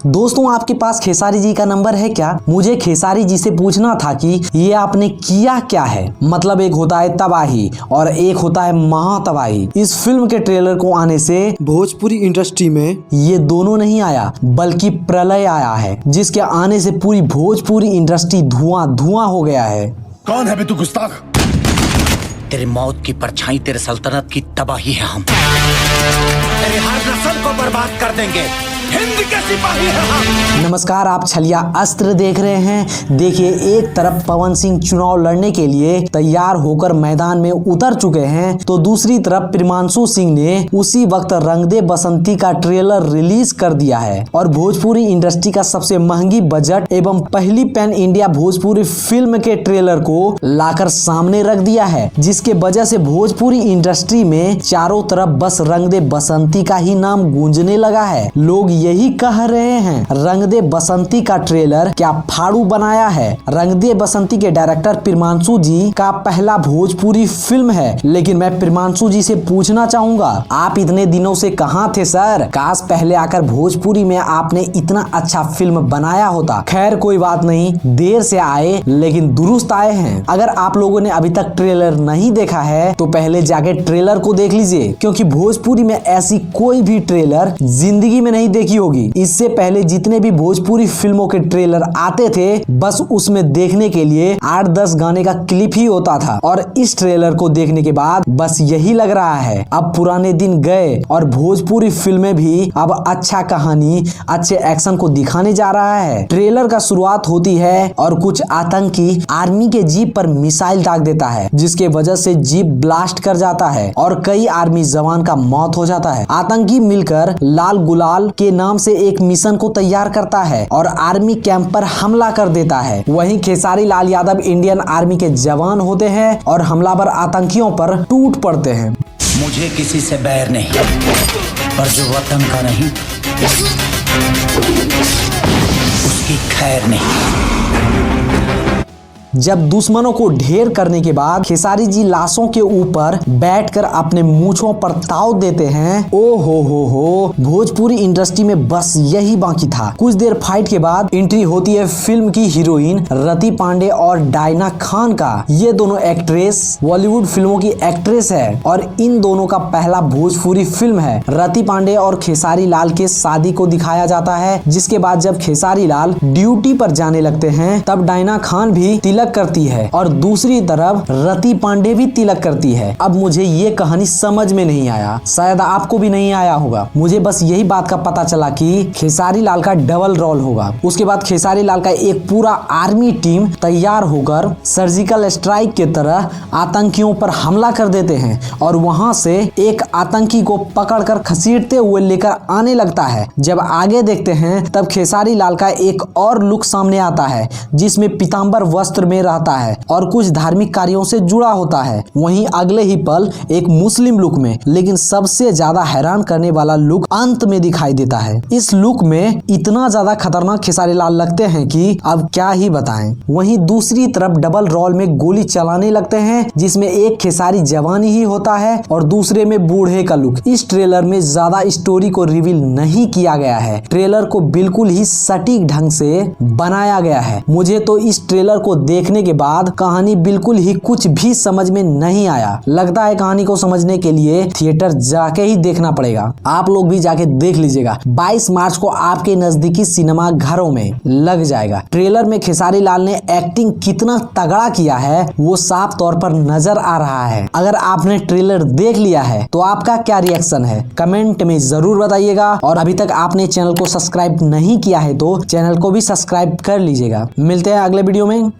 दोस्तों आपके पास खेसारी जी का नंबर है क्या? मुझे खेसारी जी से पूछना था कि ये आपने किया क्या है। मतलब एक होता है तबाही और एक होता है महातबाही। इस फिल्म के ट्रेलर को आने से भोजपुरी इंडस्ट्री में ये दोनों नहीं आया बल्कि प्रलय आया है, जिसके आने से पूरी भोजपुरी इंडस्ट्री धुआं धुआं हो गया है। कौन है बे तू गुस्ताख? तेरे मौत की परछाई तेरे सल्तनत की तबाही है। हम तेरे हर नस्ल को बर्बाद कर देंगे। हिंद के सिपाही हैं हम। नमस्कार, आप छलिया अस्त्र देख रहे हैं। देखिए, एक तरफ पवन सिंह चुनाव लड़ने के लिए तैयार होकर मैदान में उतर चुके हैं, तो दूसरी तरफ प्रियांशु सिंह ने उसी वक्त रंग दे बसंती का ट्रेलर रिलीज कर दिया है और भोजपुरी इंडस्ट्री का सबसे महंगी बजट एवं पहली पैन इंडिया भोजपुरी फिल्म के ट्रेलर को लाकर सामने रख दिया है, जिसके वजह से भोजपुरी इंडस्ट्री में चारों तरफ बस रंग दे बसंती का ही नाम गूंजने लगा है। लोग यही कह रहे हैं, रंग दे बसंती का ट्रेलर क्या फाड़ू बनाया है। रंग दे बसंती के डायरेक्टर प्रियांशु जी का पहला भोजपुरी फिल्म है, लेकिन मैं प्रियांशु जी से पूछना चाहूंगा, आप इतने दिनों से कहाँ थे सर? काश पहले आकर भोजपुरी में आपने इतना अच्छा फिल्म बनाया होता। खैर कोई बात नहीं, देर से आए लेकिन दुरुस्त आए हैं। अगर आप लोगों ने अभी तक ट्रेलर नहीं देखा है तो पहले जाके ट्रेलर को देख लीजिए, क्योंकि भोजपुरी में ऐसी कोई भी ट्रेलर जिंदगी में नहीं देखी होगी। इससे पहले जितने भी भोजपुरी फिल्मों के ट्रेलर आते थे, बस उसमें देखने के लिए 8-10 गाने का क्लिप ही होता था, और इस ट्रेलर को देखने के बाद बस यही लग रहा है अब पुराने दिन गए और भोजपुरी फिल्में भी अब अच्छा कहानी, अच्छे एक्शन को दिखाने जा रहा है। ट्रेलर का शुरुआत होती है और कुछ आतंकी आर्मी के जीप पर मिसाइल दाग देता है, जिसके वजह से जीप ब्लास्ट कर जाता है और कई आर्मी जवान का मौत हो जाता है। आतंकी मिलकर लाल गुलाल के नाम से एक मिशन को तैयार करता है और आर्मी कैंप पर हमला कर देता है। वहीं खेसारी लाल यादव इंडियन आर्मी के जवान होते हैं और हमलावर आतंकियों पर टूट पड़ते हैं। मुझे किसी से बैर नहीं, पर जो वतन का नहीं उसकी खैर नहीं। जब दुश्मनों को ढेर करने के बाद खेसारी जी लाशों के ऊपर बैठकर अपने मूंछों पर ताव देते हैं, ओ हो, भोजपुरी इंडस्ट्री में बस यही बाकी था। कुछ देर फाइट के बाद एंट्री होती है फिल्म की हीरोइन रति पांडे और डायना खान का। ये दोनों एक्ट्रेस बॉलीवुड फिल्मों की एक्ट्रेस है और इन दोनों का पहला भोजपुरी फिल्म है। रति पांडे और खेसारी लाल के शादी को दिखाया जाता है, जिसके बाद जब खेसारी लाल ड्यूटी पर जाने लगते हैं, तब डायना खान भी तिलक करती है और दूसरी तरफ रति पांडे भी तिलक करती है। अब मुझे ये कहानी समझ में नहीं आया, शायद आपको भी नहीं आया होगा। मुझे बस यही बात का पता चला कि खेसारी लाल का डबल रोल होगा। उसके बाद खेसारी लाल का एक पूरा आर्मी टीम तैयार होकर सर्जिकल स्ट्राइक की तरह आतंकियों पर हमला कर देते हैं और वहां से एक आतंकी को पकड़कर घसीटते हुए लेकर आने लगता है। जब आगे देखते हैं तब खेसारी लाल का एक और लुक सामने आता है, जिसमें पीतांबर वस्त्र में रहता है और कुछ धार्मिक कार्यों से जुड़ा होता है। वहीं अगले ही पल एक मुस्लिम लुक में, लेकिन सबसे ज्यादा हैरान करने वाला लुक अंत में दिखाई देता है। इस लुक में इतना ज्यादा खतरनाक खेसारी लाल लगते हैं कि अब क्या ही बताएं। वहीं दूसरी तरफ डबल रोल में गोली चलाने लगते हैं, जिसमें एक खेसारी जवान ही होता है और दूसरे में बूढ़े का लुक। इस ट्रेलर में ज्यादा स्टोरी को रिवील नहीं किया गया है। ट्रेलर को बिल्कुल ही सटीक ढंग से बनाया गया है। मुझे तो इस ट्रेलर को देखने के बाद कहानी बिल्कुल ही कुछ भी समझ में नहीं आया। लगता है कहानी को समझने के लिए थिएटर जाके ही देखना पड़ेगा। आप लोग भी जाके देख लीजिएगा। 22 मार्च को आपके नजदीकी सिनेमा घरों में लग जाएगा। ट्रेलर में खेसारी लाल ने एक्टिंग कितना तगड़ा किया है वो साफ तौर पर नजर आ रहा है। अगर आपने ट्रेलर देख लिया है तो आपका क्या रिएक्शन है, कमेंट में जरूर बताइएगा। और अभी तक आपने चैनल को सब्सक्राइब नहीं किया है तो चैनल को भी सब्सक्राइब कर लीजिएगा। मिलते हैं अगले वीडियो में।